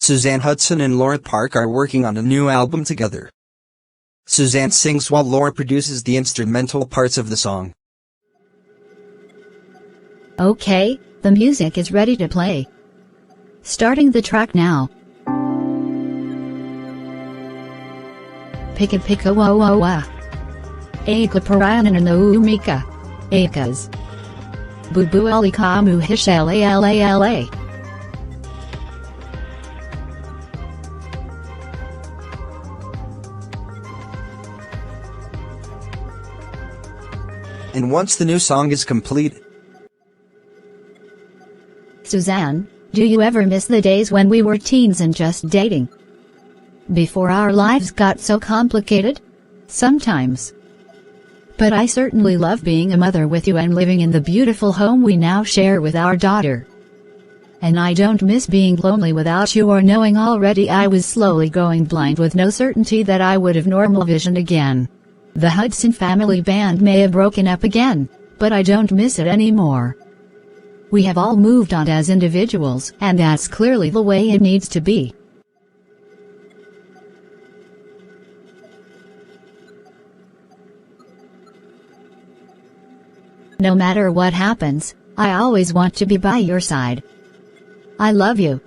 Suzanne Hudson and Laura Park are working on a new album together. Suzanne sings while Laura produces the instrumental parts of the song. Okay, the music is ready to play. Starting the track now. Pika pika wa wa wa. Aka parayanan no umika. Akas. Bubu alikamu hish la la la. And once the new song is complete. Suzanne, do you ever miss the days when we were teens and just dating? Before our lives got so complicated? Sometimes. But I certainly love being a mother with you and living in the beautiful home we now share with our daughter. And I don't miss being lonely without you or knowing already I was slowly going blind with no certainty that I would have normal vision again. The Hudson family band may have broken up again, but I don't miss it anymore. We have all moved on as individuals, and that's clearly the way it needs to be. No matter what happens, I always want to be by your side. I love you.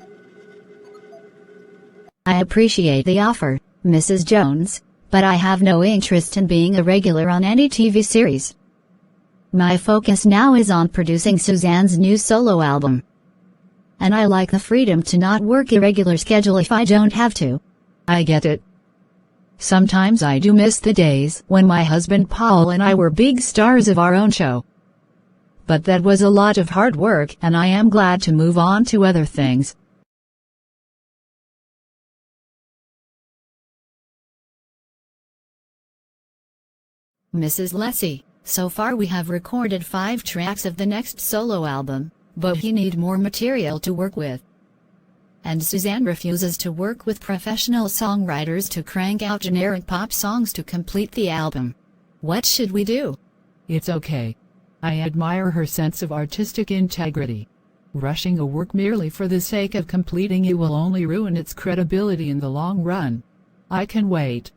I appreciate the offer, Mrs. Jones, but I have no interest in being a regular on any TV series. My focus now is on producing Suzanne's new solo album. And I like the freedom to not work a regular schedule if I don't have to. I get it. Sometimes I do miss the days when my husband Paul and I were big stars of our own show. But that was a lot of hard work and I am glad to move on to other things. Mrs. Leslie, so far we have recorded 5 tracks of the next solo album, but we need more material to work with. And Suzanne refuses to work with professional songwriters to crank out generic pop songs to complete the album. What should we do? It's okay. I admire her sense of artistic integrity. Rushing a work merely for the sake of completing it will only ruin its credibility in the long run. I can wait.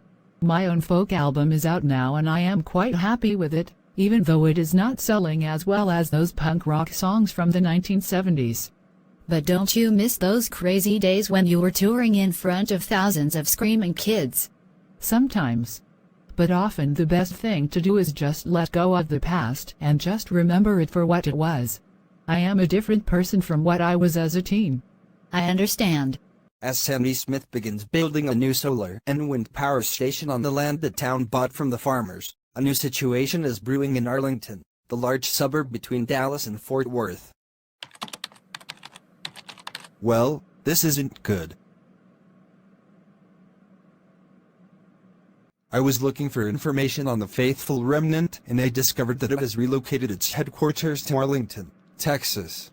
My own folk album is out now and I am quite happy with it, even though it is not selling as well as those punk rock songs from the 1970s. But don't you miss those crazy days when you were touring in front of thousands of screaming kids? Sometimes. But often the best thing to do is just let go of the past and just remember it for what it was. I am a different person from what I was as a teen. I understand. As Sammy Smith begins building a new solar and wind power station on the land the town bought from the farmers, a new situation is brewing in Arlington, the large suburb between Dallas and Fort Worth. Well, this isn't good. I was looking for information on the Faithful Remnant and I discovered that it has relocated its headquarters to Arlington, Texas.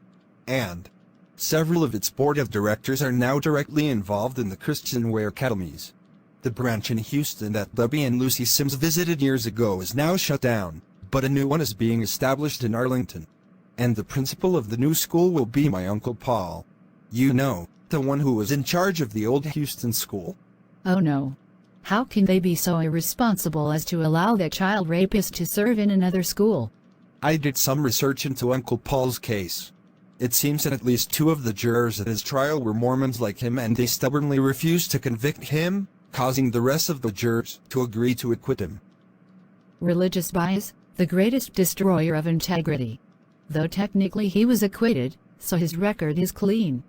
And several of its board of directors are now directly involved in the Christian Way Academies. The branch in Houston that Debbie and Lucy Sims visited years ago is now shut down, but a new one is being established in Arlington. And the principal of the new school will be my Uncle Paul. You know, the one who was in charge of the old Houston school. Oh no. How can they be so irresponsible as to allow that child rapist to serve in another school? I did some research into Uncle Paul's case. It seems that at least 2 of the jurors at his trial were Mormons like him and they stubbornly refused to convict him, causing the rest of the jurors to agree to acquit him. Religious bias, the greatest destroyer of integrity. Though technically he was acquitted, so his record is clean.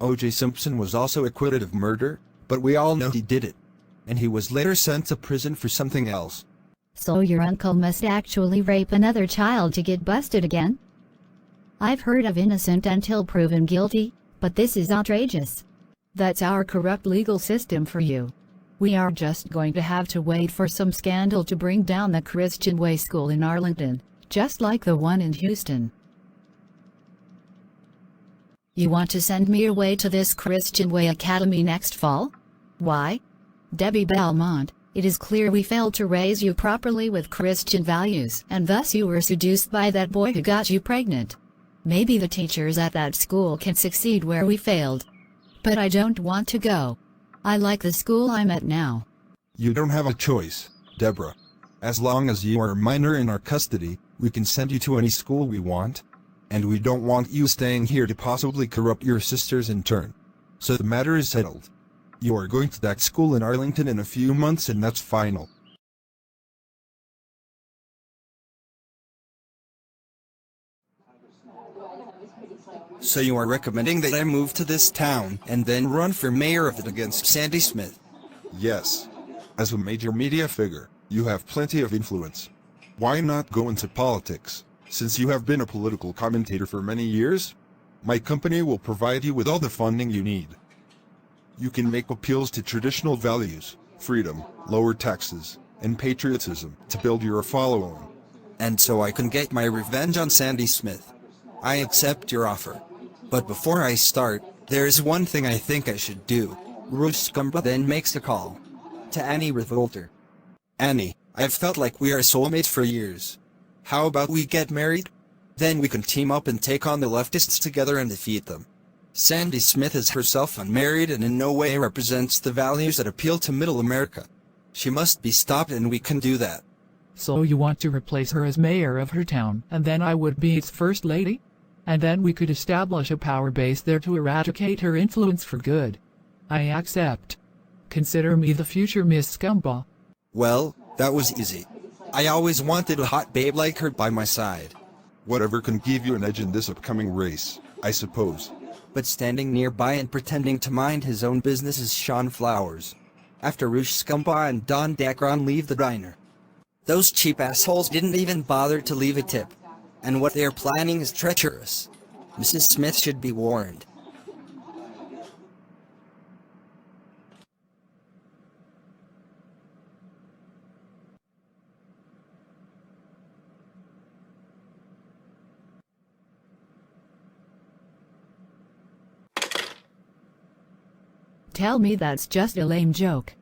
O.J. Simpson was also acquitted of murder, but we all know he did it. And he was later sent to prison for something else. So your uncle must actually rape another child to get busted again? I've heard of innocent until proven guilty, but this is outrageous. That's our corrupt legal system for you. We are just going to have to wait for some scandal to bring down the Christian Way School in Arlington, just like the one in Houston. You want to send me away to this Christian Way Academy next fall? Why? Debbie Belmont, it is clear we failed to raise you properly with Christian values, and thus you were seduced by that boy who got you pregnant. Maybe the teachers at that school can succeed where we failed. But I don't want to go. I like the school I'm at now. You don't have a choice, Deborah. As long as you are a minor in our custody, we can send you to any school we want. And we don't want you staying here to possibly corrupt your sisters in turn. So the matter is settled. You are going to that school in Arlington in a few months, and that's final. So you are recommending that I move to this town and then run for mayor of it against Sandy Smith? Yes. As a major media figure, you have plenty of influence. Why not go into politics? Since you have been a political commentator for many years, my company will provide you with all the funding you need. You can make appeals to traditional values, freedom, lower taxes, and patriotism to build your following. And so I can get my revenge on Sandy Smith. I accept your offer. But before I start, there is one thing I think I should do. Rouge Scumba then makes a call to Annie Revolter. Annie, I've felt like we are soulmates for years. How about we get married? Then we can team up and take on the leftists together and defeat them. Sandy Smith is herself unmarried and in no way represents the values that appeal to middle America. She must be stopped, and we can do that. So you want to replace her as mayor of her town, and then I would be its first lady? And then we could establish a power base there to eradicate her influence for good. I accept. Consider me the future Miss Scumba. Well, that was easy. I always wanted a hot babe like her by my side. Whatever can give you an edge in this upcoming race, I suppose. But standing nearby and pretending to mind his own business is Sean Flowers. After Rouge Scumba and Don Dacron leave the diner. Those cheap assholes didn't even bother to leave a tip. And what they're planning is treacherous. Mrs. Smith should be warned. Tell me that's just a lame joke.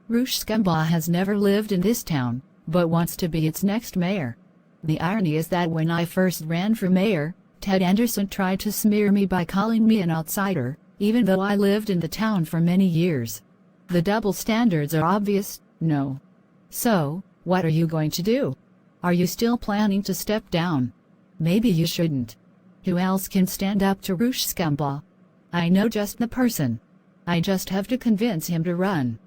Rouge Scumba has never lived in this town, but wants to be its next mayor. The irony is that when I first ran for mayor, Ted Anderson tried to smear me by calling me an outsider, even though I lived in the town for many years. The double standards are obvious, no? So, what are you going to do? Are you still planning to step down? Maybe you shouldn't. Who else can stand up to Rouge Scumba? I know just the person. I just have to convince him to run.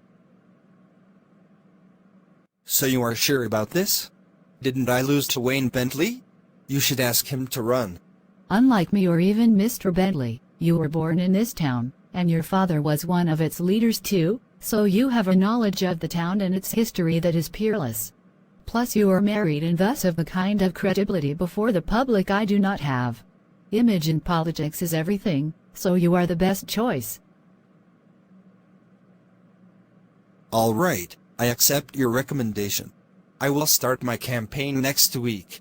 So you are sure about this? Didn't I lose to Wayne Bentley? You should ask him to run. Unlike me or even Mr. Bentley, you were born in this town, and your father was one of its leaders too, so you have a knowledge of the town and its history that is peerless. Plus you are married and thus have the kind of credibility before the public I do not have. Image in politics is everything, so you are the best choice. All right, I accept your recommendation. I will start my campaign next week.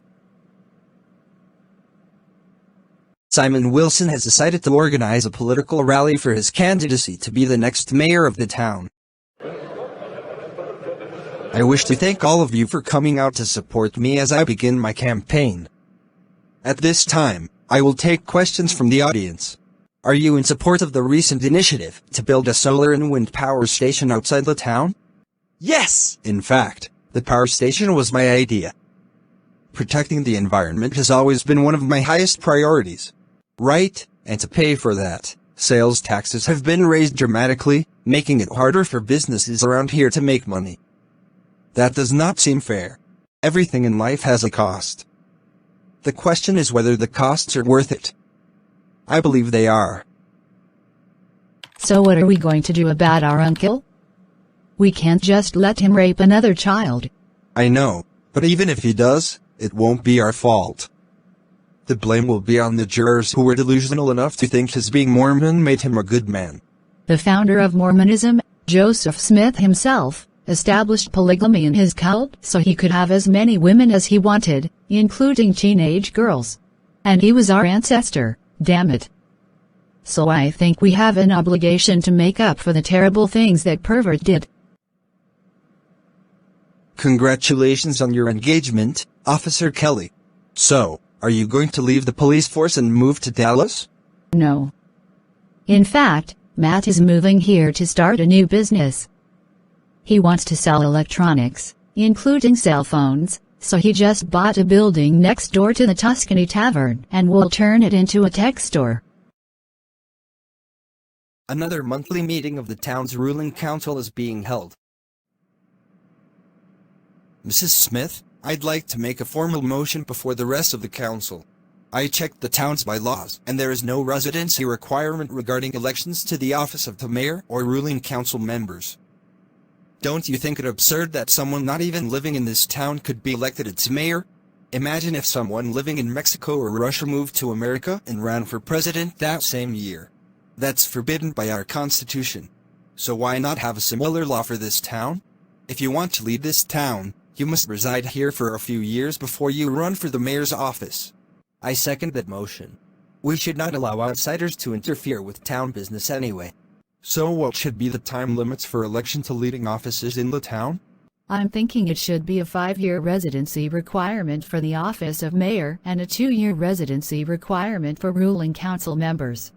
Simon Wilson has decided to organize a political rally for his candidacy to be the next mayor of the town. I wish to thank all of you for coming out to support me as I begin my campaign. At this time, I will take questions from the audience. Are you in support of the recent initiative to build a solar and wind power station outside the town? Yes! In fact, the power station was my idea. Protecting the environment has always been one of my highest priorities. Right, and to pay for that, sales taxes have been raised dramatically, making it harder for businesses around here to make money. That does not seem fair. Everything in life has a cost. The question is whether the costs are worth it. I believe they are. So what are we going to do about our uncle? We can't just let him rape another child. I know, but even if he does, it won't be our fault. The blame will be on the jurors who were delusional enough to think his being Mormon made him a good man. The founder of Mormonism, Joseph Smith himself, established polygamy in his cult so he could have as many women as he wanted, including teenage girls. And he was our ancestor, damn it. So I think we have an obligation to make up for the terrible things that pervert did. Congratulations on your engagement, Officer Kelly. So, are you going to leave the police force and move to Dallas? No. In fact, Matt is moving here to start a new business. He wants to sell electronics, including cell phones, so he just bought a building next door to the Tuscany Tavern and will turn it into a tech store. Another monthly meeting of the town's ruling council is being held. Mrs. Smith, I'd like to make a formal motion before the rest of the council. I checked the town's bylaws, and there is no residency requirement regarding elections to the office of the mayor or ruling council members. Don't you think it absurd that someone not even living in this town could be elected its mayor? Imagine if someone living in Mexico or Russia moved to America and ran for president that same year. That's forbidden by our constitution. So why not have a similar law for this town? If you want to lead this town, you must reside here for a few years before you run for the mayor's office. I second that motion. We should not allow outsiders to interfere with town business anyway. So what should be the time limits for election to leading offices in the town? I'm thinking it should be a 5-year residency requirement for the office of mayor and a 2-year residency requirement for ruling council members.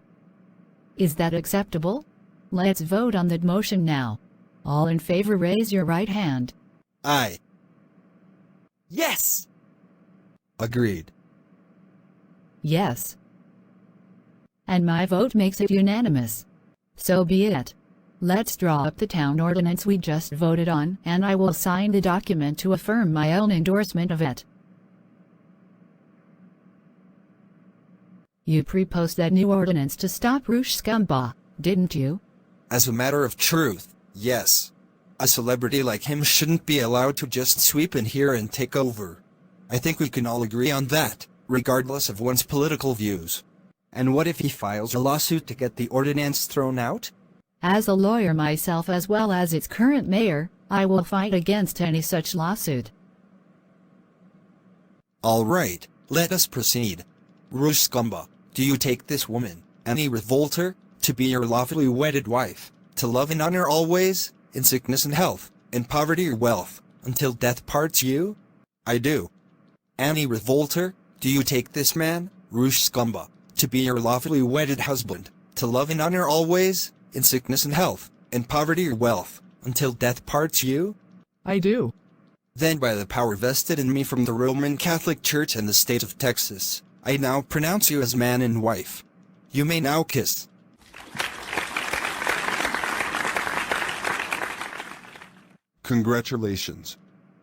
Is that acceptable? Let's vote on that motion now. All in favor, raise your right hand. Aye. Yes! Agreed. Yes. And my vote makes it unanimous. So be it. Let's draw up the town ordinance we just voted on, and I will sign the document to affirm my own endorsement of it. You proposed that new ordinance to stop Rouge Scumbaugh, didn't you? As a matter of truth, yes. A celebrity like him shouldn't be allowed to just sweep in here and take over. I think we can all agree on that, regardless of one's political views. And what if he files a lawsuit to get the ordinance thrown out? As a lawyer myself as well as its current mayor, I will fight against any such lawsuit. All right, let us proceed. Rouge Scumbaugh, do you take this woman, Annie Revolter, to be your lawfully wedded wife, to love and honor always, in sickness and health, in poverty or wealth, until death parts you? I do. Annie Revolter, do you take this man, Rouge Scumbaugh, to be your lawfully wedded husband, to love and honor always, in sickness and health, in poverty or wealth, until death parts you? I do. Then by the power vested in me from the Roman Catholic Church and the state of Texas, I now pronounce you as man and wife. You may now kiss. Congratulations.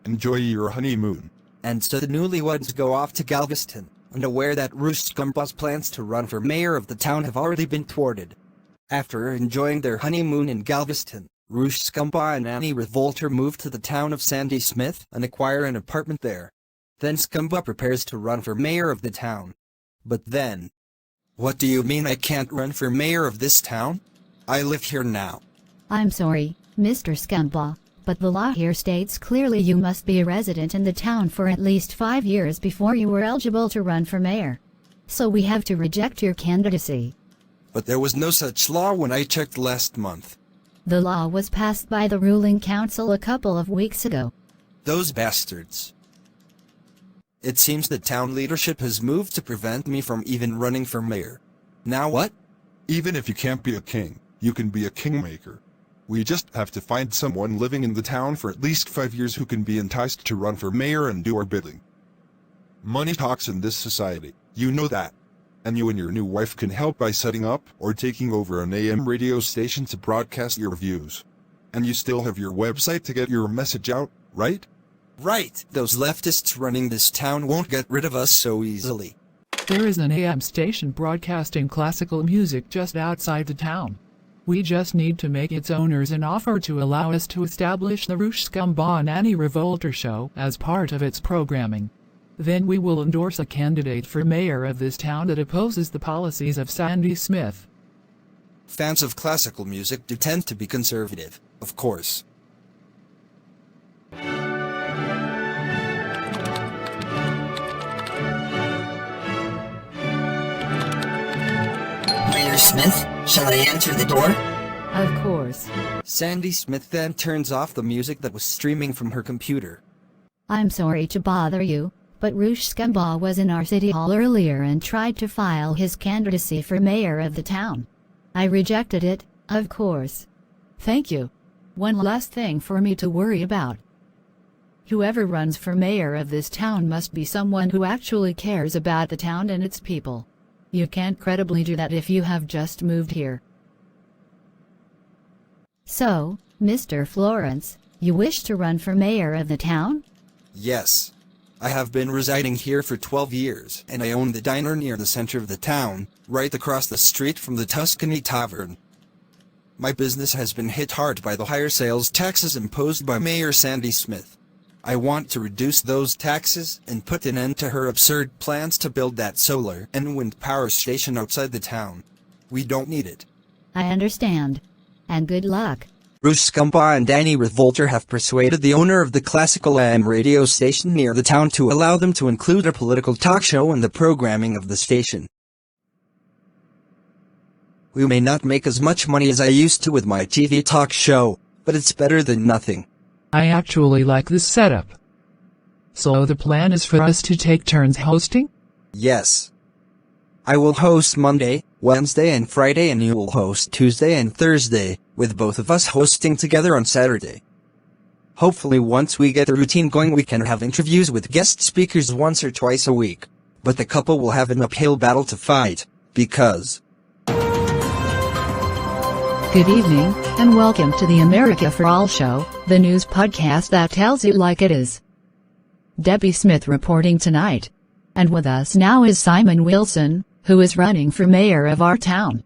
Enjoy your honeymoon. And so the newlyweds go off to Galveston, unaware that Rouge Scumbaugh's plans to run for mayor of the town have already been thwarted. After enjoying their honeymoon in Galveston, Rouge Scumbaugh and Annie Revolter move to the town of Sandy Smith and acquire an apartment there. Then Scumbaugh prepares to run for mayor of the town. But then... What do you mean I can't run for mayor of this town? I live here now. I'm sorry, Mr. Scumbaugh, but the law here states clearly you must be a resident in the town for at least 5 years before you were eligible to run for mayor. So we have to reject your candidacy. But there was no such law when I checked last month. The law was passed by the ruling council a couple of weeks ago. Those bastards. It seems the town leadership has moved to prevent me from even running for mayor. Now what? Even if you can't be a king, you can be a kingmaker. We just have to find someone living in the town for at least 5 years who can be enticed to run for mayor and do our bidding. Money talks in this society, you know that. And you and your new wife can help by setting up or taking over an AM radio station to broadcast your views. And you still have your website to get your message out, right? Right. Those leftists running this town won't get rid of us so easily. There is an AM station broadcasting classical music just outside the town. We just need to make its owners an offer to allow us to establish the Rouge Scumbaugh and Annie Revolter show as part of its programming. Then we will endorse a candidate for mayor of this town that opposes the policies of Sandy Smith. Fans of classical music do tend to be conservative, of course. Mayor Smith, shall I enter the door? Of course. Sandy Smith then turns off the music that was streaming from her computer. I'm sorry to bother you, but Rouge Scumbaugh was in our city hall earlier and tried to file his candidacy for mayor of the town. I rejected it, Of course. Thank you. One last thing for me to worry about. Whoever runs for mayor of this town must be someone who actually cares about the town and its people. You can't credibly do that if you have just moved here. So, Mr. Florence, you wish to run for mayor of the town? Yes. I have been residing here for 12 years, and I own the diner near the center of the town, right across the street from the Tuscany Tavern. My business has been hit hard by the higher sales taxes imposed by Mayor Sandy Smith. I want to reduce those taxes and put an end to her absurd plans to build that solar and wind power station outside the town. We don't need it. I understand. And good luck. Bruce Scumbaugh and Danny Revolter have persuaded the owner of the classical AM radio station near the town to allow them to include a political talk show in the programming of the station. We may not make as much money as I used to with my TV talk show, but it's better than nothing. I actually like this setup. So the plan is for us to take turns hosting? Yes. I will host Monday, Wednesday and Friday, and you will host Tuesday and Thursday, with both of us hosting together on Saturday. Hopefully once we get the routine going we can have interviews with guest speakers once or twice a week. But the couple will have an uphill battle to fight, because... Good evening, and welcome to the America for All Show, the news podcast that tells it like it is. Debbie Smith reporting tonight. And with us now is Simon Wilson, who is running for mayor of our town.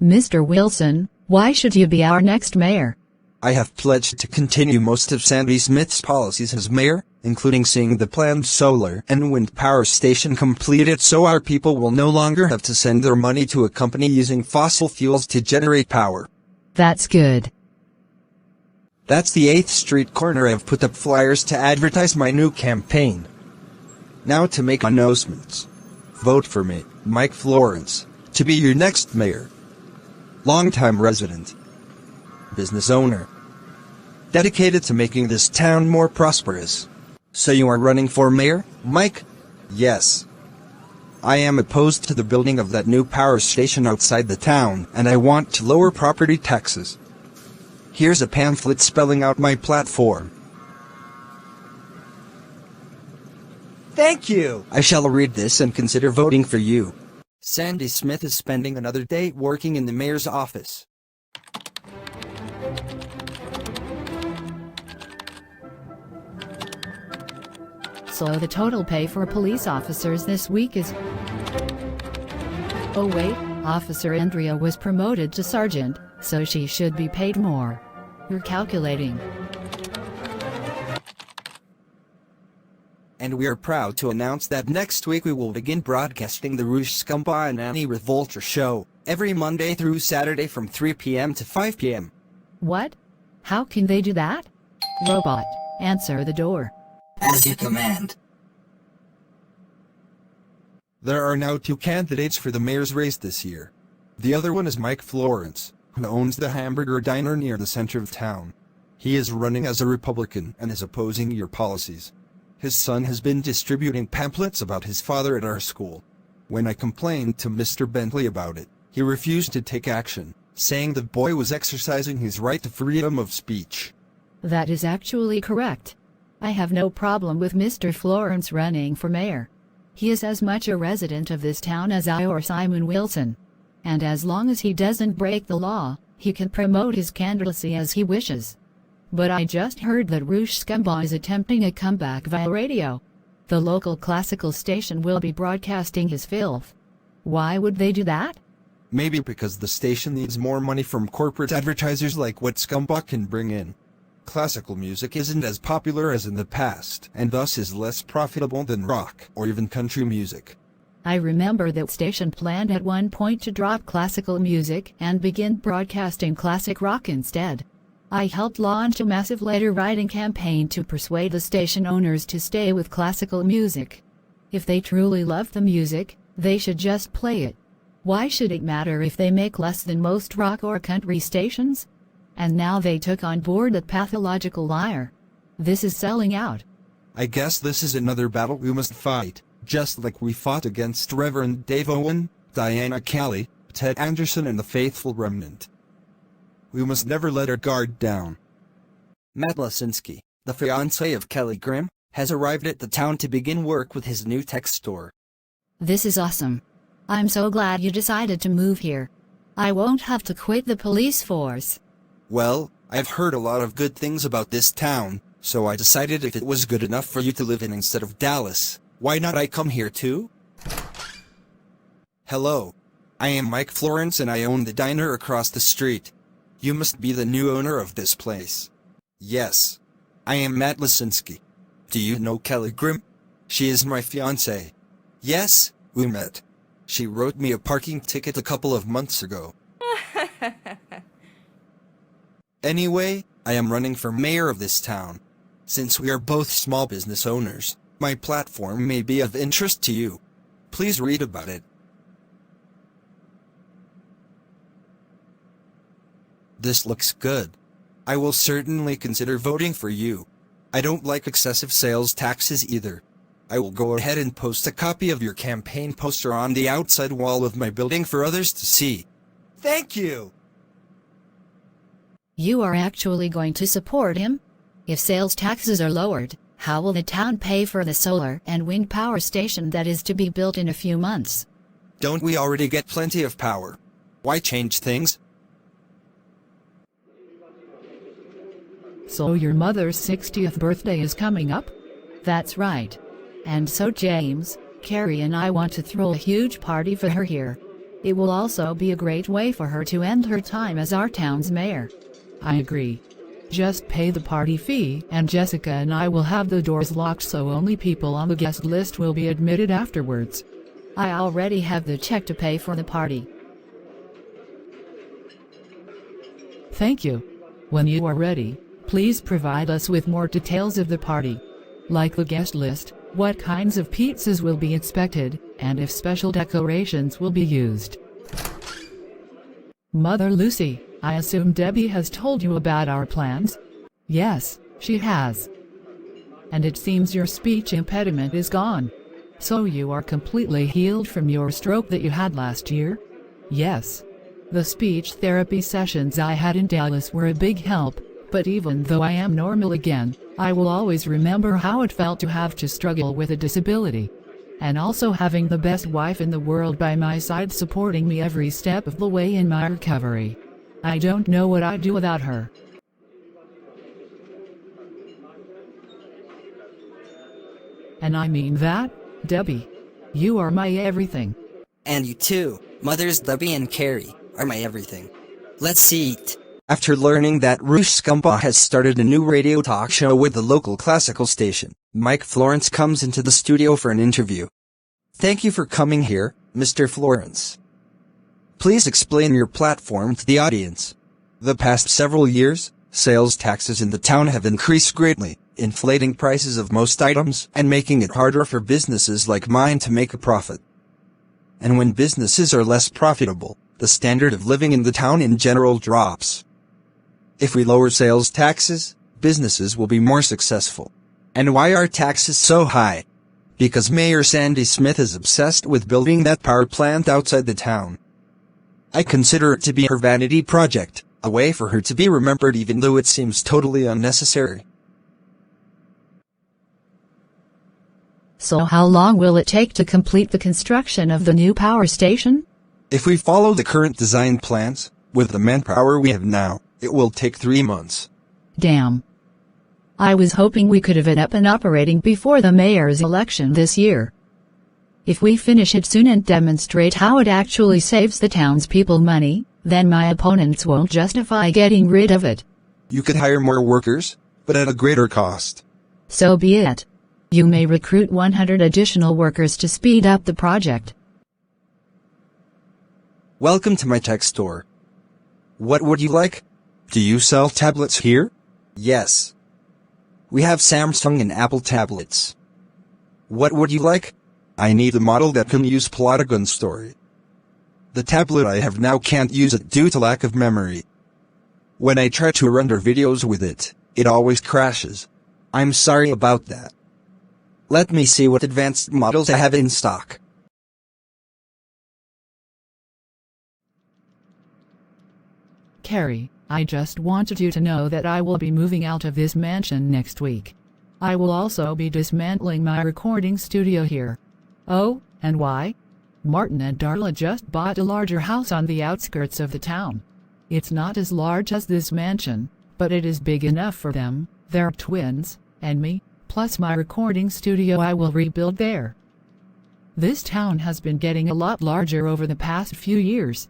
Mr. Wilson, why should you be our next mayor? I have pledged to continue most of Sandy Smith's policies as mayor, including seeing the planned solar and wind power station completed so our people will no longer have to send their money to a company using fossil fuels to generate power. That's good. That's the 8th Street corner. I've put up flyers to advertise my new campaign. Now to make announcements. Vote for me, Mike Florence, to be your next mayor. Longtime resident. Business owner. Dedicated to making this town more prosperous. So you are running for mayor, Mike? Yes. I am opposed to the building of that new power station outside the town, and I want to lower property taxes. Here's a pamphlet spelling out my platform. Thank you! I shall read this and consider voting for you. Sandy Smith is spending another day working in the mayor's office. So the total pay for police officers this week is... Oh wait, Officer Andrea was promoted to sergeant, so she should be paid more. You're calculating. And we are proud to announce that next week we will begin broadcasting the Bruce Scumbaugh and Danny Revolter show, every Monday through Saturday from 3 p.m. to 5 p.m. What? How can they do that? Robot, answer the door. As you command. There are now 2 candidates for the mayor's race this year. The other one is Mike Florence, who owns the hamburger diner near the center of town. He is running as a Republican and is opposing your policies. His son has been distributing pamphlets about his father at our school. When I complained to Mr. Bentley about it, he refused to take action, saying the boy was exercising his right to freedom of speech. That is actually correct. I have no problem with Mr. Florence running for mayor. He is as much a resident of this town as I or Simon Wilson. And as long as he doesn't break the law, he can promote his candidacy as he wishes. But I just heard that Bruce Scumbaugh is attempting a comeback via radio. The local classical station will be broadcasting his filth. Why would they do that? Maybe because the station needs more money from corporate advertisers like what Scumbaugh can bring in. Classical music isn't as popular as in the past, and thus is less profitable than rock or even country music. I remember that station planned at one point to drop classical music and begin broadcasting classic rock instead. I helped launch a massive letter-writing campaign to persuade the station owners to stay with classical music. If they truly love the music, they should just play it. Why should it matter if they make less than most rock or country stations? And now they took on board that pathological liar. This is selling out. I guess this is another battle we must fight, just like we fought against Reverend Dave Owen, Diana Kelly, Ted Anderson and the Faithful Remnant. We must never let our guard down. Matt Lasinski, the fiancé of Kelly Grimm, has arrived at the town to begin work with his new tech store. This is awesome. I'm so glad you decided to move here. I won't have to quit the police force. Well, I've heard a lot of good things about this town, so I decided if it was good enough for you to live in instead of Dallas, why not I come here too? Hello. I am Mike Florence and I own the diner across the street. You must be the new owner of this place. Yes. I am Matt Lasinski. Do you know Kelly Grimm? She is my fiancée. Yes, we met. She wrote me a parking ticket a couple of months ago. Anyway, I am running for mayor of this town. Since we are both small business owners, my platform may be of interest to you. Please read about it. This looks good. I will certainly consider voting for you. I don't like excessive sales taxes either. I will go ahead and post a copy of your campaign poster on the outside wall of my building for others to see. Thank you! You are actually going to support him? If sales taxes are lowered, how will the town pay for the solar and wind power station that is to be built in a few months? Don't we already get plenty of power? Why change things? So your mother's 60th birthday is coming up? That's right. And so James, Carrie and I want to throw a huge party for her here. It will also be a great way for her to end her time as our town's mayor. I agree. Just pay the party fee and Jessica and I will have the doors locked so only people on the guest list will be admitted afterwards. I already have the check to pay for the party. Thank you. When you are ready, please provide us with more details of the party. Like the guest list, what kinds of pizzas will be expected, and if special decorations will be used. Mother Lucy, I assume Debbie has told you about our plans? Yes, she has. And it seems your speech impediment is gone. So you are completely healed from your stroke that you had last year? Yes. The speech therapy sessions I had in Dallas were a big help, but even though I am normal again, I will always remember how it felt to have to struggle with a disability. And also having the best wife in the world by my side supporting me every step of the way in my recovery. I don't know what I'd do without her. And I mean that, Debbie. You are my everything. And you too, Mothers Debbie and Carrie, are my everything. Let's eat. After learning that Rush Scumbaugh has started a new radio talk show with the local classical station, Mike Florence comes into the studio for an interview. Thank you for coming here, Mr. Florence. Please explain your platform to the audience. The past several years, sales taxes in the town have increased greatly, inflating prices of most items and making it harder for businesses like mine to make a profit. And when businesses are less profitable, the standard of living in the town in general drops. If we lower sales taxes, businesses will be more successful. And why are taxes so high? Because Mayor Sandy Smith is obsessed with building that power plant outside the town. I consider it to be her vanity project, a way for her to be remembered even though it seems totally unnecessary. So how long will it take to complete the construction of the new power station? If we follow the current design plans, with the manpower we have now, it will take 3 months. Damn. I was hoping we could have it up and operating before the mayor's election this year. If we finish it soon and demonstrate how it actually saves the townspeople money, then my opponents won't justify getting rid of it. You could hire more workers, but at a greater cost. So be it. You may recruit 100 additional workers to speed up the project. Welcome to my tech store. What would you like? Do you sell tablets here? Yes. We have Samsung and Apple tablets. What would you like? I need a model that can use Polygon Story. The tablet I have now can't use it due to lack of memory. When I try to render videos with it, it always crashes. I'm sorry about that. Let me see what advanced models I have in stock. Carrie, I just wanted you to know that I will be moving out of this mansion next week. I will also be dismantling my recording studio here. Oh, and why? Martin and Darla just bought a larger house on the outskirts of the town. It's not as large as this mansion, but it is big enough for them, their twins, and me, plus my recording studio I will rebuild there. This town has been getting a lot larger over the past few years.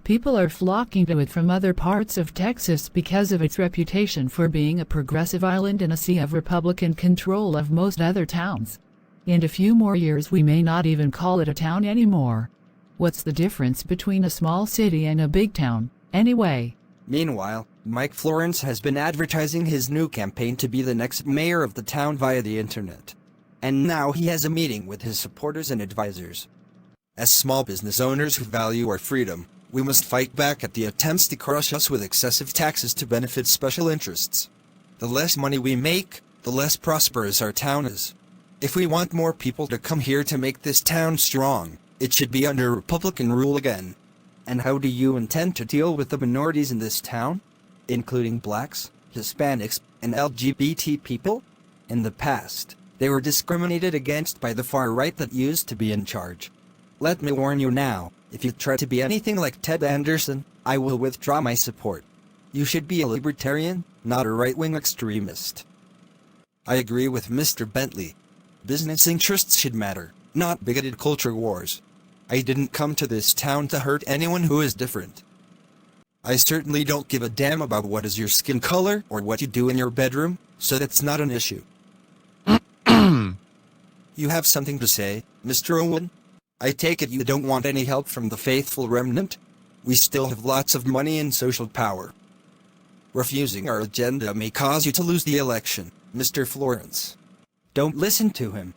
People are flocking to it from other parts of Texas because of its reputation for being a progressive island in a sea of Republican control of most other towns. In a few more years we may not even call it a town anymore. What's the difference between a small city and a big town, anyway? Meanwhile, Mike Florence has been advertising his new campaign to be the next mayor of the town via the internet. And now he has a meeting with his supporters and advisors. As small business owners who value our freedom, we must fight back at the attempts to crush us with excessive taxes to benefit special interests. The less money we make, the less prosperous our town is. If we want more people to come here to make this town strong, it should be under Republican rule again. And how do you intend to deal with the minorities in this town, including blacks, Hispanics, and LGBT people? In the past, they were discriminated against by the far right that used to be in charge. Let me warn you now, if you try to be anything like Ted Anderson, I will withdraw my support. You should be a libertarian, not a right-wing extremist. I agree with Mr. Bentley. Business interests should matter, not bigoted culture wars. I didn't come to this town to hurt anyone who is different. I certainly don't give a damn about what is your skin color or what you do in your bedroom, so that's not an issue. You have something to say, Mr. Owen? I take it you don't want any help from the faithful remnant? We still have lots of money and social power. Refusing our agenda may cause you to lose the election, Mr. Florence. Don't listen to him.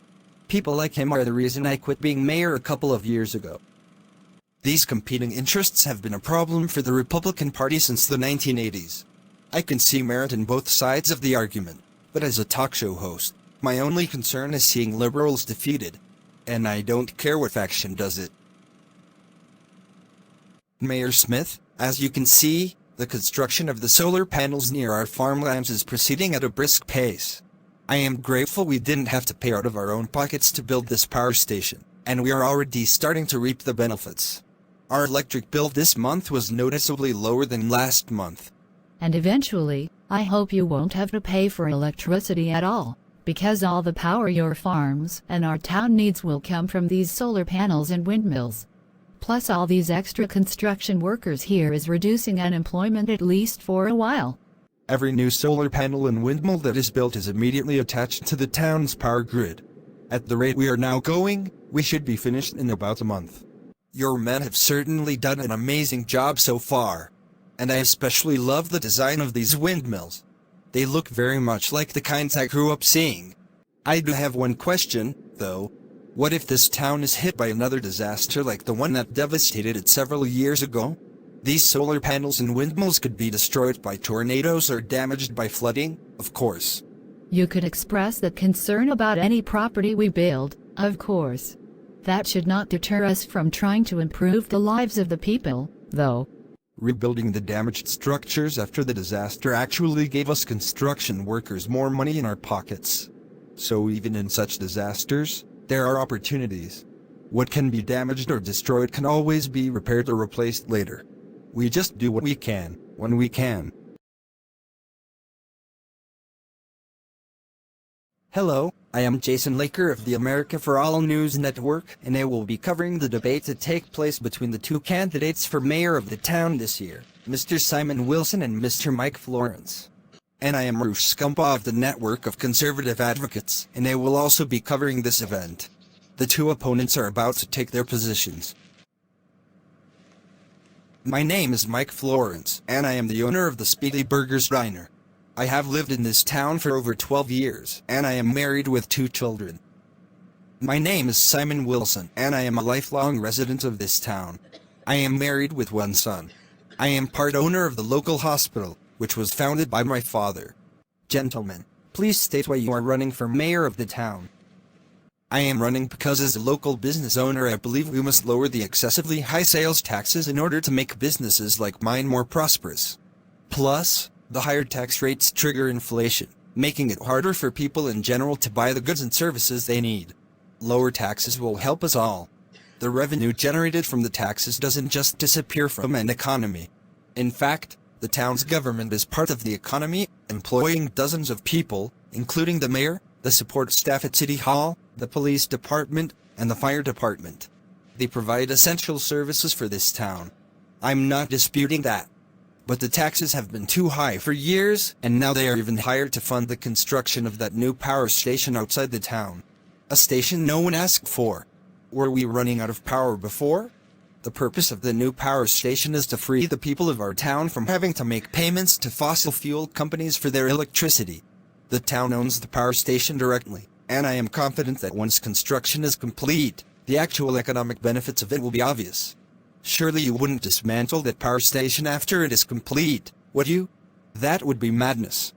People like him are the reason I quit being mayor a couple of years ago. These competing interests have been a problem for the Republican Party since the 1980s. I can see merit in both sides of the argument, but as a talk show host, my only concern is seeing liberals defeated. And I don't care what faction does it. Mayor Smith, as you can see, the construction of the solar panels near our farmlands is proceeding at a brisk pace. I am grateful we didn't have to pay out of our own pockets to build this power station, and we are already starting to reap the benefits. Our electric bill this month was noticeably lower than last month. And eventually, I hope you won't have to pay for electricity at all, because all the power your farms and our town needs will come from these solar panels and windmills. Plus all these extra construction workers here is reducing unemployment at least for a while. Every new solar panel and windmill that is built is immediately attached to the town's power grid. At the rate we are now going, we should be finished in about a month. Your men have certainly done an amazing job so far. And I especially love the design of these windmills. They look very much like the kinds I grew up seeing. I do have one question, though. What if this town is hit by another disaster like the one that devastated it several years ago? These solar panels and windmills could be destroyed by tornadoes or damaged by flooding, of course. You could express that concern about any property we build, of course. That should not deter us from trying to improve the lives of the people, though. Rebuilding the damaged structures after the disaster actually gave us construction workers more money in our pockets. So even in such disasters, there are opportunities. What can be damaged or destroyed can always be repaired or replaced later. We just do what we can, when we can. Hello, I am Jason Laker of the America for All News Network, and I will be covering the debate that take place between the two candidates for mayor of the town this year, Mr. Simon Wilson and Mr. Mike Florence. And I am Rush Scumpa of the Network of Conservative Advocates, and I will also be covering this event. The two opponents are about to take their positions. My name is Mike Florence, and I am the owner of the Speedy Burgers Diner. I have lived in this town for over 12 years, and I am married with 2 children. My name is Simon Wilson, and I am a lifelong resident of this town. I am married with 1 son. I am part owner of the local hospital, which was founded by my father. Gentlemen, please state why you are running for mayor of the town. I am running because as a local business owner I believe we must lower the excessively high sales taxes in order to make businesses like mine more prosperous. Plus, the higher tax rates trigger inflation, making it harder for people in general to buy the goods and services they need. Lower taxes will help us all. The revenue generated from the taxes doesn't just disappear from an economy. In fact, the town's government is part of the economy, employing dozens of people, including the mayor, the support staff at City Hall, the police department, and the fire department. They provide essential services for this town. I'm not disputing that. But the taxes have been too high for years, and now they are even higher to fund the construction of that new power station outside the town. A station no one asked for. Were we running out of power before? The purpose of the new power station is to free the people of our town from having to make payments to fossil fuel companies for their electricity. The town owns the power station directly, and I am confident that once construction is complete, the actual economic benefits of it will be obvious. Surely you wouldn't dismantle that power station after it is complete, would you? That would be madness.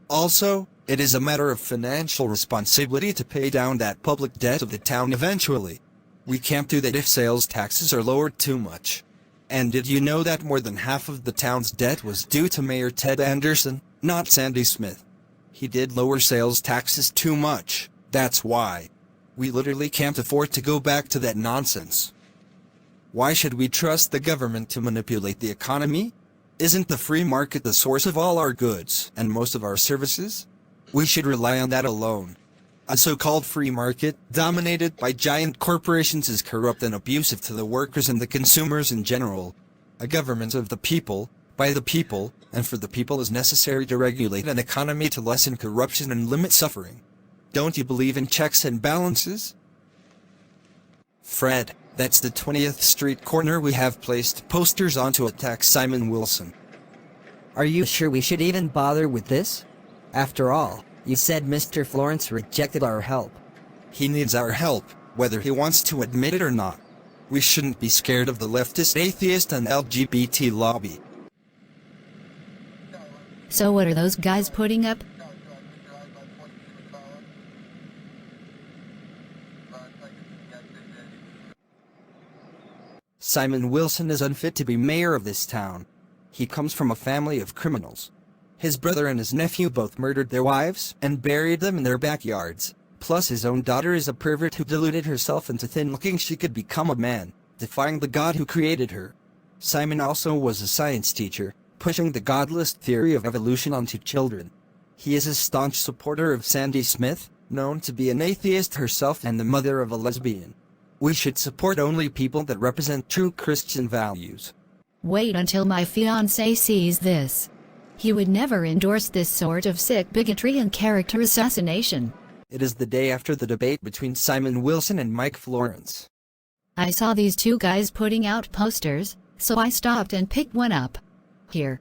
Also, it is a matter of financial responsibility to pay down that public debt of the town eventually. We can't do that if sales taxes are lowered too much. And did you know that more than half of the town's debt was due to Mayor Ted Anderson, not Sandy Smith? He did lower sales taxes too much, that's why. We literally can't afford to go back to that nonsense. Why should we trust the government to manipulate the economy? Isn't the free market the source of all our goods and most of our services? We should rely on that alone. A so-called free market, dominated by giant corporations, is corrupt and abusive to the workers and the consumers in general. A government of the people, by the people, and for the people is necessary to regulate an economy to lessen corruption and limit suffering. Don't you believe in checks and balances? Fred, that's the 20th Street corner we have placed posters on to attack Simon Wilson. Are you sure we should even bother with this? After all, you said Mr. Florence rejected our help. He needs our help, whether he wants to admit it or not. We shouldn't be scared of the leftist, atheist, and LGBT lobby. So what are those guys putting up? Simon Wilson is unfit to be mayor of this town. He comes from a family of criminals. His brother and his nephew both murdered their wives and buried them in their backyards. Plus his own daughter is a pervert who deluded herself into thinking she could become a man, defying the God who created her. Simon also was a science teacher, pushing the godless theory of evolution onto children. He is a staunch supporter of Sandy Smith, known to be an atheist herself and the mother of a lesbian. We should support only people that represent true Christian values. Wait until my fiancé sees this. He would never endorse this sort of sick bigotry and character assassination. It is the day after the debate between Simon Wilson and Mike Florence. I saw these two guys putting out posters, so I stopped and picked one up. Here.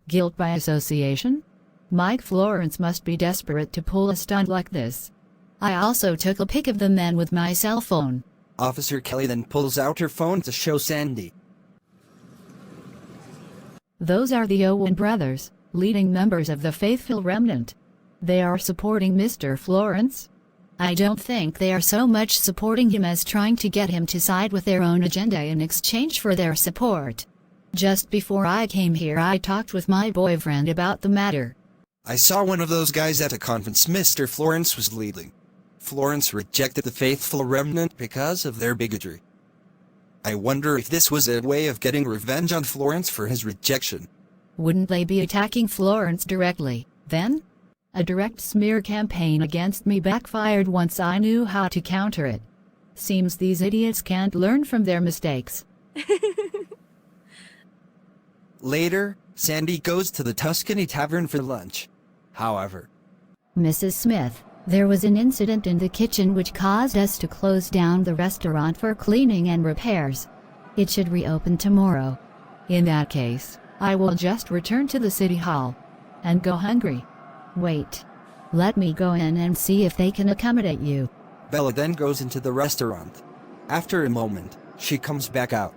Guilt by association? Mike Florence must be desperate to pull a stunt like this. I also took a pic of the men with my cell phone. Officer Kelly then pulls out her phone to show Sandy. Those are the Owen brothers, leading members of the Faithful Remnant. They are supporting Mr. Florence. I don't think they are so much supporting him as trying to get him to side with their own agenda in exchange for their support. Just before I came here, I talked with my boyfriend about the matter. I saw one of those guys at a conference Mr. Florence was leading. Florence rejected the Faithful Remnant because of their bigotry. I wonder if this was a way of getting revenge on Florence for his rejection. Wouldn't they be attacking Florence directly, then? A direct smear campaign against me backfired once I knew how to counter it. Seems these idiots can't learn from their mistakes. Later, Sandy goes to the Tuscany Tavern for lunch. However, Mrs. Smith, there was an incident in the kitchen which caused us to close down the restaurant for cleaning and repairs. It should reopen tomorrow. In that case, I will just return to the city hall and go hungry. Wait. Let me go in and see if they can accommodate you. Bella then goes into the restaurant. After a moment, she comes back out.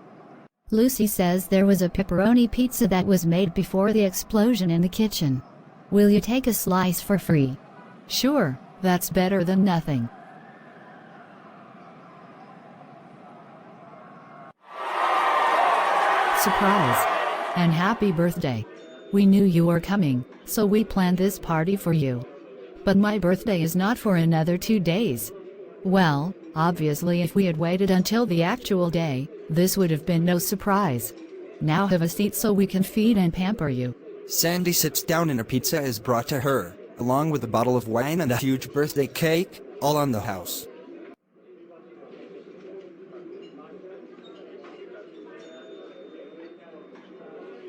Lucy says there was a pepperoni pizza that was made before the explosion in the kitchen. Will you take a slice for free? Sure, that's better than nothing. Surprise! And happy birthday! We knew you were coming, so we planned this party for you. But my birthday is not for another 2 days. Well, obviously if we had waited until the actual day, this would have been no surprise. Now have a seat so we can feed and pamper you. Sandy sits down and a pizza is brought to her, along with a bottle of wine and a huge birthday cake, all on the house.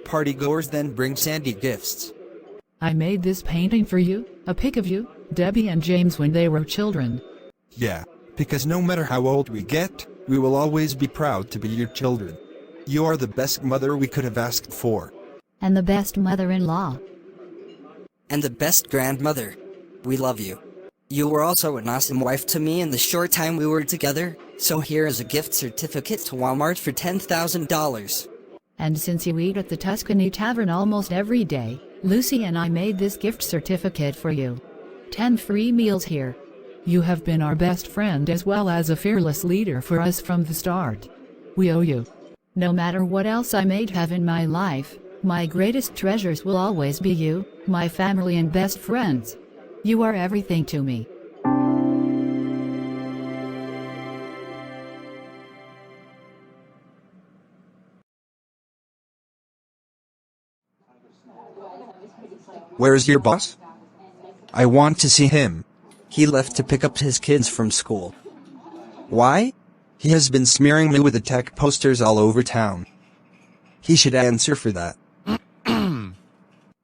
Partygoers then bring Sandy gifts. I made this painting for you, a pic of you, Debbie and James when they were children. Yeah, because no matter how old we get, we will always be proud to be your children. You are the best mother we could have asked for. And the best mother-in-law. And the best grandmother. We love you. You were also an awesome wife to me in the short time we were together, so here is a gift certificate to Walmart for $10,000. And since you eat at the Tuscany Tavern almost every day, Lucy and I made this gift certificate for you. 10 free meals here. You have been our best friend as well as a fearless leader for us from the start. We owe you. No matter what else I may have in my life, my greatest treasures will always be you, my family and best friends. You are everything to me. Where's your boss? I want to see him. He left to pick up his kids from school. Why? He has been smearing me with attack posters all over town. He should answer for that.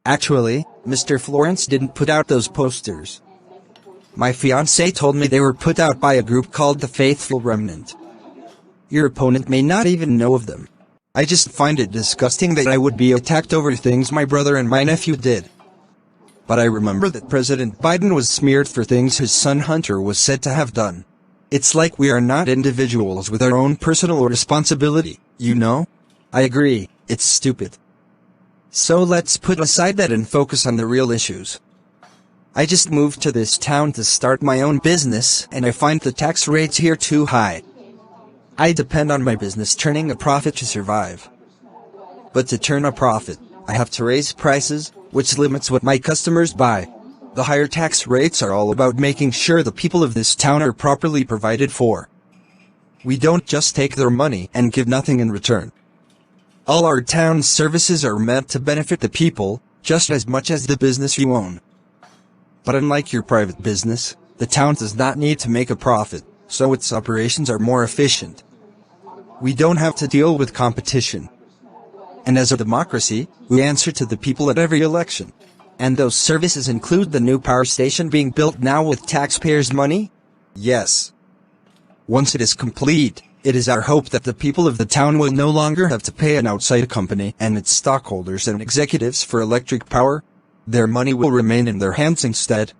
Actually, Mr. Florence didn't put out those posters. My fiancé told me they were put out by a group called the Faithful Remnant. Your opponent may not even know of them. I just find it disgusting that I would be attacked over things my brother and my nephew did. But I remember that President Biden was smeared for things his son Hunter was said to have done. It's like we are not individuals with our own personal responsibility, you know? I agree, it's stupid. So let's put aside that and focus on the real issues. I just moved to this town to start my own business and I find the tax rates here too high. I depend on my business turning a profit to survive. But to turn a profit, I have to raise prices, which limits what my customers buy. The higher tax rates are all about making sure the people of this town are properly provided for. We don't just take their money and give nothing in return. All our town's services are meant to benefit the people, just as much as the business you own. But unlike your private business, the town does not need to make a profit, so its operations are more efficient. We don't have to deal with competition. And as a democracy, we answer to the people at every election. And those services include the new power station being built now with taxpayers' money? Yes. Once it is complete, it is our hope that the people of the town will no longer have to pay an outside company and its stockholders and executives for electric power. Their money will remain in their hands instead.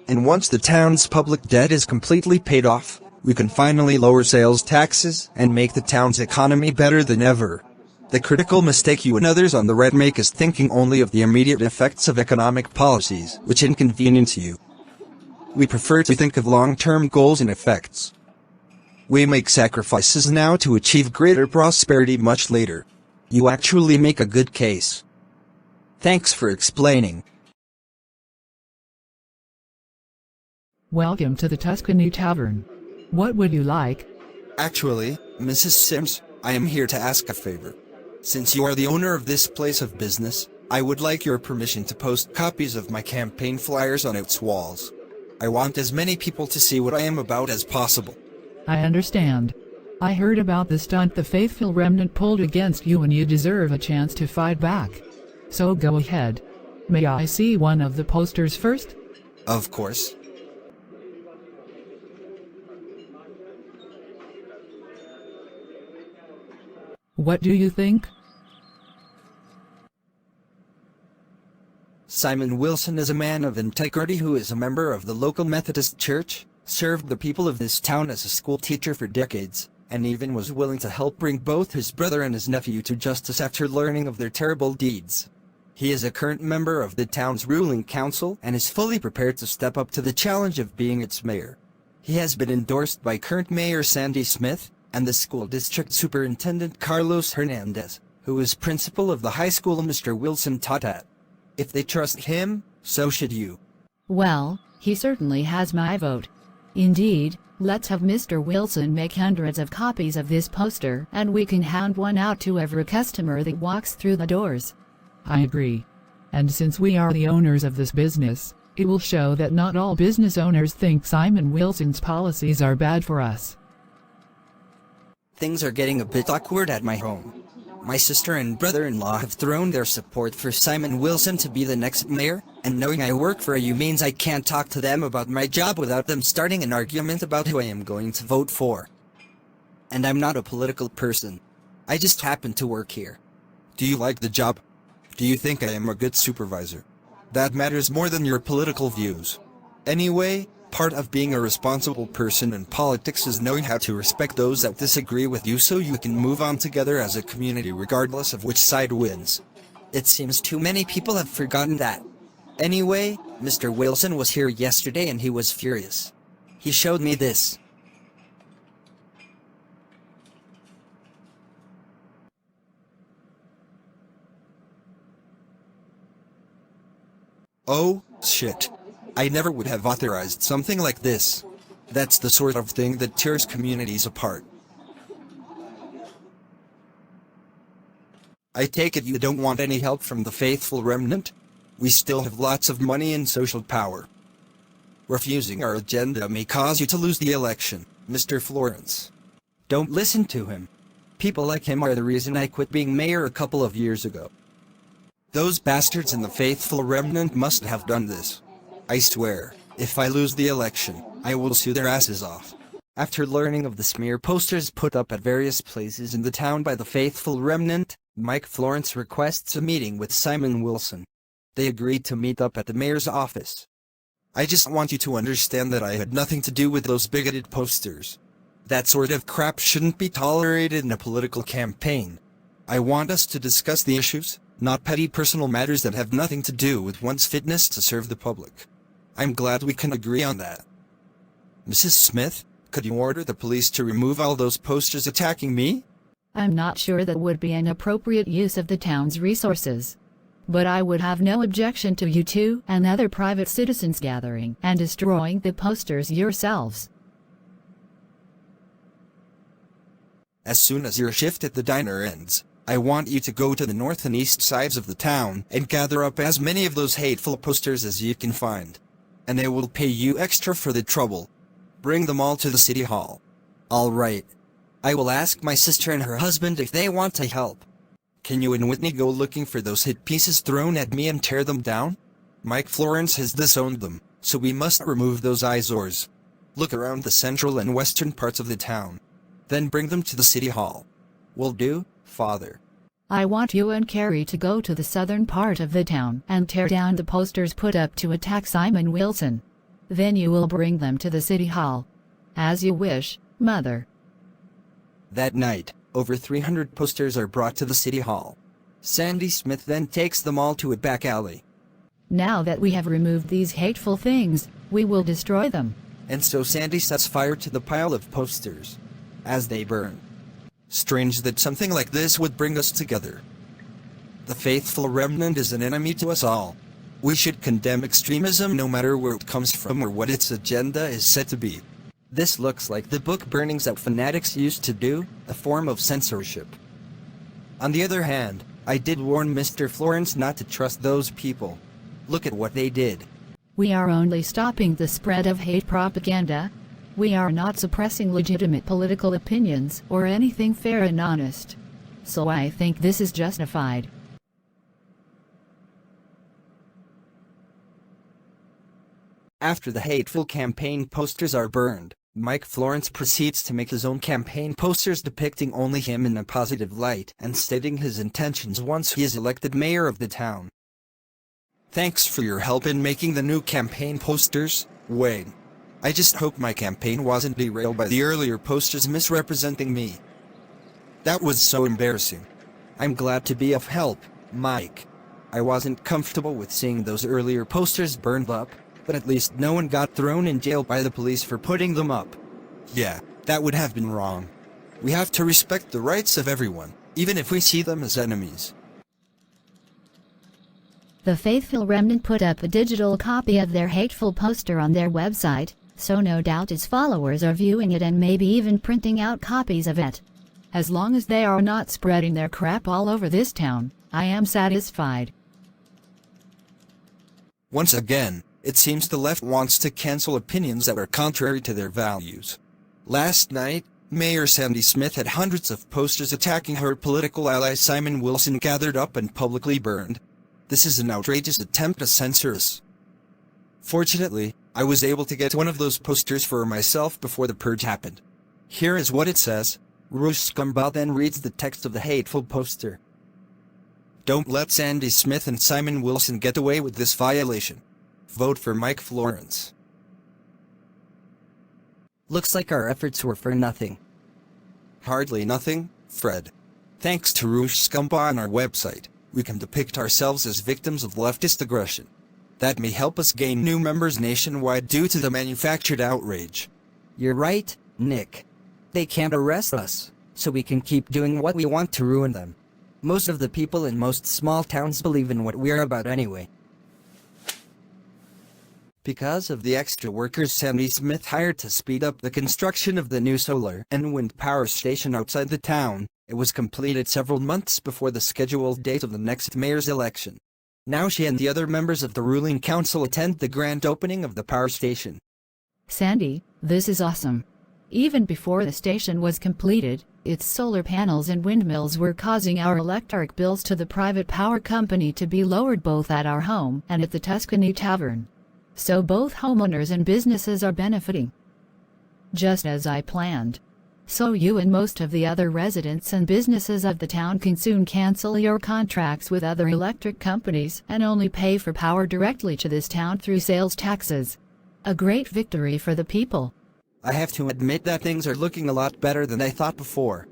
And once the town's public debt is completely paid off, we can finally lower sales taxes and make the town's economy better than ever. The critical mistake you and others on the right make is thinking only of the immediate effects of economic policies which inconvenience you. We prefer to think of long-term goals and effects. We make sacrifices now to achieve greater prosperity much later. You actually make a good case. Thanks for explaining. Welcome to the Tuscany Tavern. What would you like? Actually, Mrs. Sims, I am here to ask a favor. Since you are the owner of this place of business, I would like your permission to post copies of my campaign flyers on its walls. I want as many people to see what I am about as possible. I understand. I heard about the stunt the Faithful Remnant pulled against you and you deserve a chance to fight back. So go ahead. May I see one of the posters first? Of course. What do you think? Simon Wilson is a man of integrity who is a member of the local Methodist Church, served the people of this town as a school teacher for decades, and even was willing to help bring both his brother and his nephew to justice after learning of their terrible deeds. He is a current member of the town's ruling council and is fully prepared to step up to the challenge of being its mayor. He has been endorsed by current Mayor Sandy Smith and the school district superintendent Carlos Hernandez, who is principal of the high school Mr. Wilson taught at. If they trust him, so should you. Well, he certainly has my vote. Indeed, let's have Mr. Wilson make hundreds of copies of this poster and we can hand one out to every customer that walks through the doors. I agree. And since we are the owners of this business, it will show that not all business owners think Simon Wilson's policies are bad for us. Things are getting a bit awkward at my home. My sister and brother-in-law have thrown their support for Simon Wilson to be the next mayor, and knowing I work for you means I can't talk to them about my job without them starting an argument about who I am going to vote for. And I'm not a political person. I just happen to work here. Do you like the job? Do you think I am a good supervisor? That matters more than your political views. Anyway, part of being a responsible person in politics is knowing how to respect those that disagree with you so you can move on together as a community regardless of which side wins. It seems too many people have forgotten that. Anyway, Mr. Wilson was here yesterday and he was furious. He showed me this. Oh, shit. I never would have authorized something like this. That's the sort of thing that tears communities apart. I take it you don't want any help from the faithful remnant? We still have lots of money and social power. Refusing our agenda may cause you to lose the election, Mr. Florence. Don't listen to him. People like him are the reason I quit being mayor a couple of years ago. Those bastards in the faithful remnant must have done this. I swear, if I lose the election, I will sue their asses off. After learning of the smear posters put up at various places in the town by the faithful remnant, Mike Florence requests a meeting with Simon Wilson. They agreed to meet up at the mayor's office. I just want you to understand that I had nothing to do with those bigoted posters. That sort of crap shouldn't be tolerated in a political campaign. I want us to discuss the issues, not petty personal matters that have nothing to do with one's fitness to serve the public. I'm glad we can agree on that. Mrs. Smith, could you order the police to remove all those posters attacking me? I'm not sure that would be an appropriate use of the town's resources. But I would have no objection to you two and other private citizens gathering and destroying the posters yourselves. As soon as your shift at the diner ends, I want you to go to the north and east sides of the town and gather up as many of those hateful posters as you can find. And I will pay you extra for the trouble. Bring them all to the city hall. All right. I will ask my sister and her husband if they want to help. Can you and Whitney go looking for those hit pieces thrown at me and tear them down? Mike Florence has disowned them, so we must remove those eyesores. Look around the central and western parts of the town. Then bring them to the city hall. Will do, Father. I want you and Carrie to go to the southern part of the town and tear down the posters put up to attack Simon Wilson. Then you will bring them to the city hall. As you wish, Mother. That night, over 300 posters are brought to the city hall. Sandy Smith then takes them all to a back alley. Now that we have removed these hateful things, we will destroy them. And so Sandy sets fire to the pile of posters. As they burn. Strange that something like this would bring us together. The faithful remnant is an enemy to us all. We should condemn extremism no matter where it comes from or what its agenda is said to be. This looks like the book burnings that fanatics used to do, a form of censorship. On the other hand, I did warn Mr. Florence not to trust those people. Look at what they did. We are only stopping the spread of hate propaganda. We are not suppressing legitimate political opinions or anything fair and honest. So I think this is justified. After the hateful campaign posters are burned, Mike Florence proceeds to make his own campaign posters depicting only him in a positive light and stating his intentions once he is elected mayor of the town. Thanks for your help in making the new campaign posters, Wayne. I just hope my campaign wasn't derailed by the earlier posters misrepresenting me. That was so embarrassing. I'm glad to be of help, Mike. I wasn't comfortable with seeing those earlier posters burned up, but at least no one got thrown in jail by the police for putting them up. Yeah, that would have been wrong. We have to respect the rights of everyone, even if we see them as enemies. The faithful remnant put up a digital copy of their hateful poster on their website, so no doubt its followers are viewing it and maybe even printing out copies of it. As long as they are not spreading their crap all over this town, I am satisfied. Once again, it seems the left wants to cancel opinions that are contrary to their values. Last night, Mayor Sandy Smith had hundreds of posters attacking her political ally Simon Wilson gathered up and publicly burned. This is an outrageous attempt to censor us. Fortunately, I was able to get one of those posters for myself before the purge happened. Here is what it says. Rouge Scumbag then reads the text of the hateful poster. Don't let Sandy Smith and Simon Wilson get away with this violation. Vote for Mike Florence. Looks like our efforts were for nothing. Hardly nothing, Fred. Thanks to Rouge Scumbag on our website, we can depict ourselves as victims of leftist aggression. That may help us gain new members nationwide due to the manufactured outrage. You're right, Nick. They can't arrest us, so we can keep doing what we want to ruin them. Most of the people in most small towns believe in what we're about anyway. Because of the extra workers Sandy Smith hired to speed up the construction of the new solar and wind power station outside the town, it was completed several months before the scheduled date of the next mayor's election. Now she and the other members of the ruling council attend the grand opening of the power station. Sandy, this is awesome. Even before the station was completed, its solar panels and windmills were causing our electric bills to the private power company to be lowered both at our home and at the Tuscany Tavern. So both homeowners and businesses are benefiting. Just as I planned. So you and most of the other residents and businesses of the town can soon cancel your contracts with other electric companies and only pay for power directly to this town through sales taxes. A great victory for the people. I have to admit that things are looking a lot better than I thought before.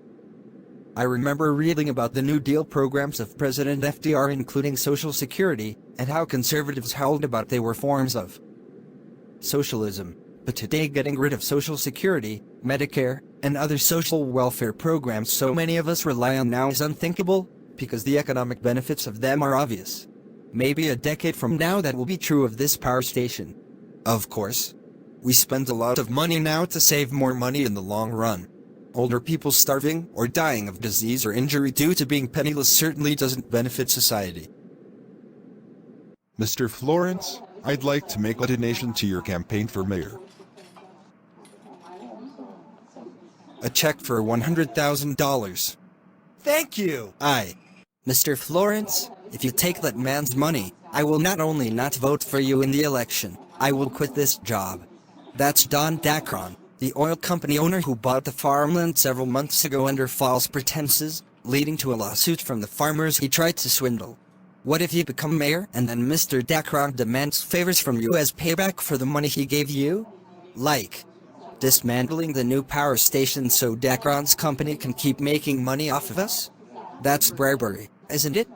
I remember reading about the New Deal programs of President FDR, including Social Security, and how conservatives howled about they were forms of socialism. But today, getting rid of Social Security, Medicare, and other social welfare programs so many of us rely on now is unthinkable, because the economic benefits of them are obvious. Maybe a decade from now that will be true of this power station. Of course. We spend a lot of money now to save more money in the long run. Older people starving or dying of disease or injury due to being penniless certainly doesn't benefit society. Mr. Florence, I'd like to make a donation to your campaign for mayor. A check for $100,000. Thank you! Mr. Florence, if you take that man's money, I will not only not vote for you in the election, I will quit this job. That's Don Dacron, the oil company owner who bought the farmland several months ago under false pretenses, leading to a lawsuit from the farmers he tried to swindle. What if you become mayor and then Mr. Dacron demands favors from you as payback for the money he gave you? Like dismantling the new power station so Dacron's company can keep making money off of us? That's bribery, isn't it?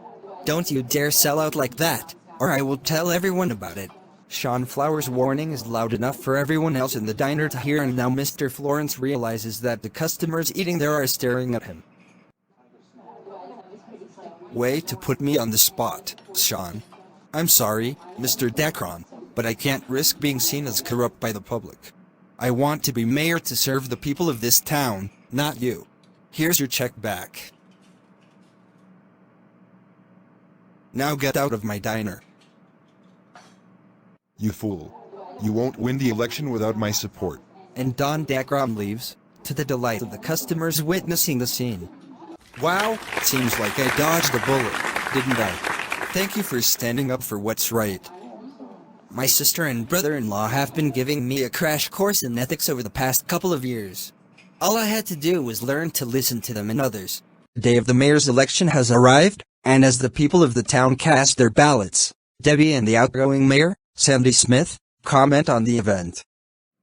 Don't you dare sell out like that, or I will tell everyone about it. Sean Flower's warning is loud enough for everyone else in the diner to hear, and now Mr. Florence realizes that the customers eating there are staring at him. Way to put me on the spot, Sean. I'm sorry, Mr. Dacron, but I can't risk being seen as corrupt by the public. I want to be mayor to serve the people of this town, not you. Here's your check back. Now get out of my diner. You fool. You won't win the election without my support. And Don Dacron leaves, to the delight of the customers witnessing the scene. Wow, seems like I dodged a bullet, didn't I? Thank you for standing up for what's right. My sister and brother-in-law have been giving me a crash course in ethics over the past couple of years. All I had to do was learn to listen to them and others. The day of the mayor's election has arrived, and as the people of the town cast their ballots, Debbie and the outgoing mayor, Sandy Smith, comment on the event.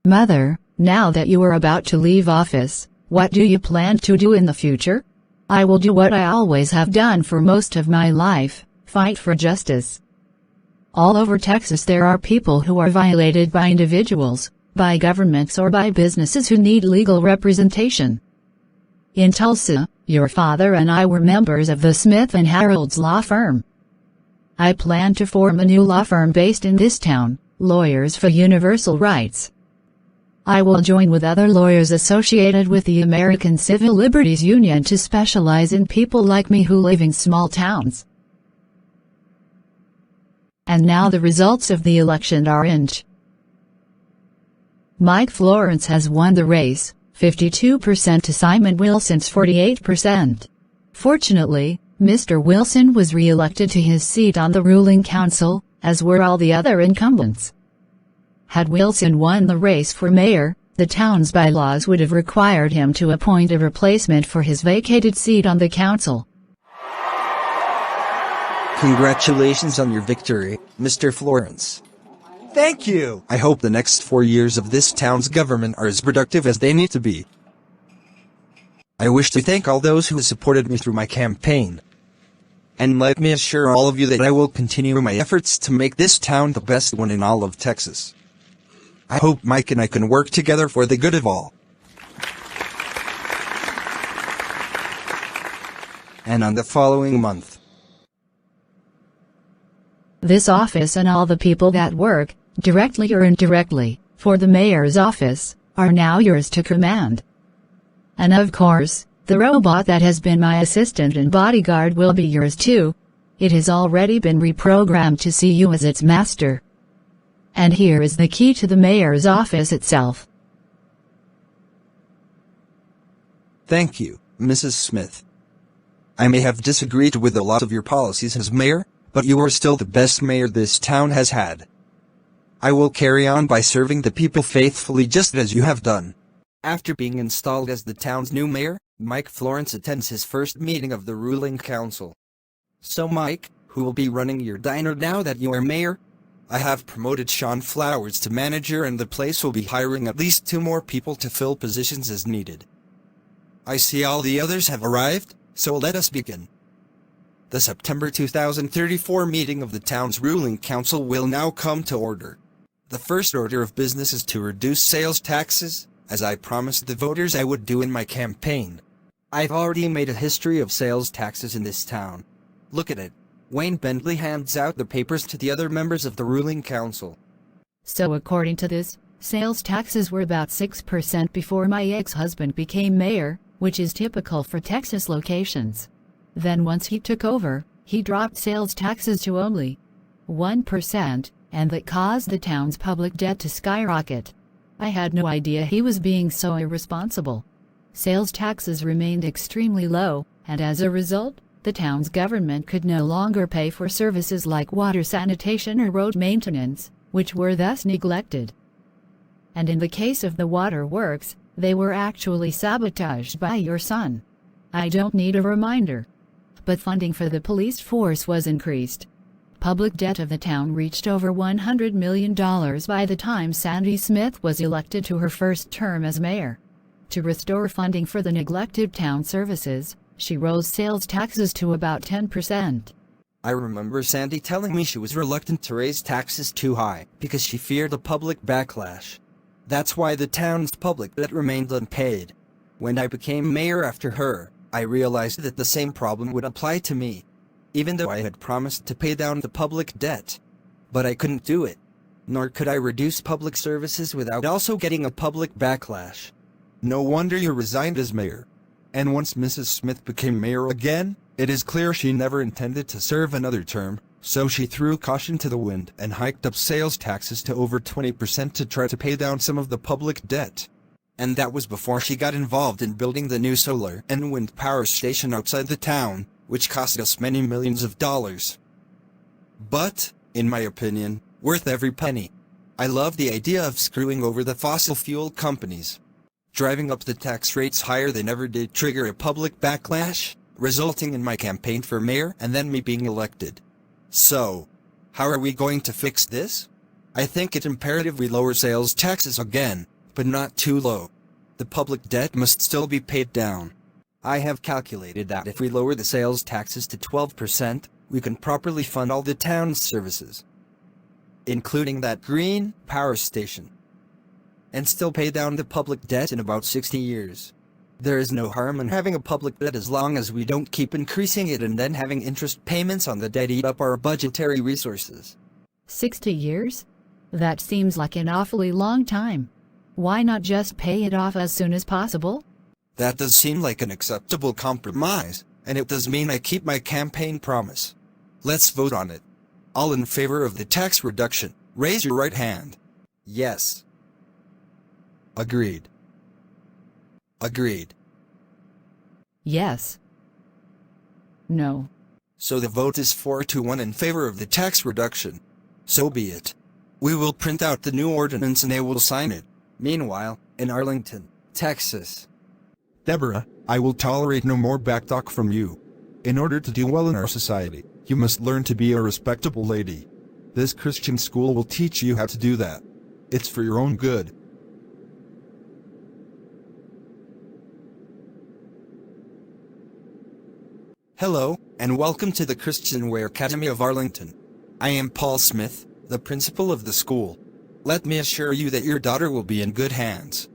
Mother, now that you are about to leave office, what do you plan to do in the future? I will do what I always have done for most of my life, fight for justice. All over Texas there are people who are violated by individuals, by governments or by businesses who need legal representation. In Tulsa, your father and I were members of the Smith & Harold's law firm. I plan to form a new law firm based in this town, Lawyers for Universal Rights. I will join with other lawyers associated with the American Civil Liberties Union to specialize in people like me who live in small towns. And now the results of the election are in. Mike Florence has won the race, 52% to Simon Wilson's 48%. Fortunately, Mr. Wilson was re-elected to his seat on the ruling council, as were all the other incumbents. Had Wilson won the race for mayor, the town's bylaws would have required him to appoint a replacement for his vacated seat on the council. Congratulations on your victory, Mr. Florence. Thank you! I hope the next 4 years of this town's government are as productive as they need to be. I wish to thank all those who supported me through my campaign. And let me assure all of you that I will continue my efforts to make this town the best one in all of Texas. I hope Mike and I can work together for the good of all. And on the following month, This office and all the people that work, directly or indirectly, for the mayor's office, are now yours to command. And of course, the robot that has been my assistant and bodyguard will be yours too. It has already been reprogrammed to see you as its master. And here is the key to the mayor's office itself. thank you, Mrs. Smith. I may have disagreed with a lot of your policies as mayor, but you are still the best mayor this town has had. I will carry on by serving the people faithfully just as you have done. After being installed as the town's new mayor, Mike Florence attends his first meeting of the ruling council. So Mike, who will be running your diner now that you are mayor? I have promoted Sean Flowers to manager and the place will be hiring at least 2 more people to fill positions as needed. I see all the others have arrived, so let us begin. The September 2034 meeting of the town's ruling council will now come to order. The first order of business is to reduce sales taxes, as I promised the voters I would do in my campaign. I've already made a history of sales taxes in this town. Look at it. Wayne Bentley hands out the papers to the other members of the ruling council. So according to this, sales taxes were about 6% before my ex-husband became mayor, which is typical for Texas locations. Then once he took over, he dropped sales taxes to only 1%, and that caused the town's public debt to skyrocket. I had no idea he was being so irresponsible. Sales taxes remained extremely low, and as a result, the town's government could no longer pay for services like water sanitation or road maintenance, which were thus neglected. And in the case of the water works, they were actually sabotaged by your son. I don't need a reminder. But funding for the police force was increased. Public debt of the town reached over $100 million by the time Sandy Smith was elected to her first term as mayor. To restore funding for the neglected town services, she rose sales taxes to about 10%. I remember Sandy telling me she was reluctant to raise taxes too high because she feared a public backlash. That's why the town's public debt remained unpaid. When I became mayor after her, I realized that the same problem would apply to me, even though I had promised to pay down the public debt. But I couldn't do it, nor could I reduce public services without also getting a public backlash. No wonder you resigned as mayor. And once Mrs. Smith became mayor again, it is clear she never intended to serve another term, so she threw caution to the wind and hiked up sales taxes to over 20% to try to pay down some of the public debt. And that was before she got involved in building the new solar and wind power station outside the town, which cost us many millions of dollars. But, in my opinion, worth every penny. I love the idea of screwing over the fossil fuel companies. Driving up the tax rates higher than ever did trigger a public backlash, resulting in my campaign for mayor and then me being elected. So, how are we going to fix this? I think it's imperative we lower sales taxes again, but not too low. The public debt must still be paid down. I have calculated that if we lower the sales taxes to 12%, we can properly fund all the town's services, including that green power station, and still pay down the public debt in about 60 years. There is no harm in having a public debt as long as we don't keep increasing it and then having interest payments on the debt eat up our budgetary resources. 60 years? That seems like an awfully long time. Why not just pay it off as soon as possible? That does seem like an acceptable compromise, and it does mean I keep my campaign promise. Let's vote on it. All in favor of the tax reduction, raise your right hand. Yes. Agreed. Agreed. Yes. No. So the vote is 4-1 in favor of the tax reduction. So be it. We will print out the new ordinance and they will sign it. Meanwhile, in Arlington, Texas. Deborah, I will tolerate no more backtalk from you. In order to do well in our society, you must learn to be a respectable lady. This Christian school will teach you how to do that. It's for your own good. Hello, and welcome to the Christian Way Academy of Arlington. I am Paul Smith, the principal of the school. Let me assure you that your daughter will be in good hands.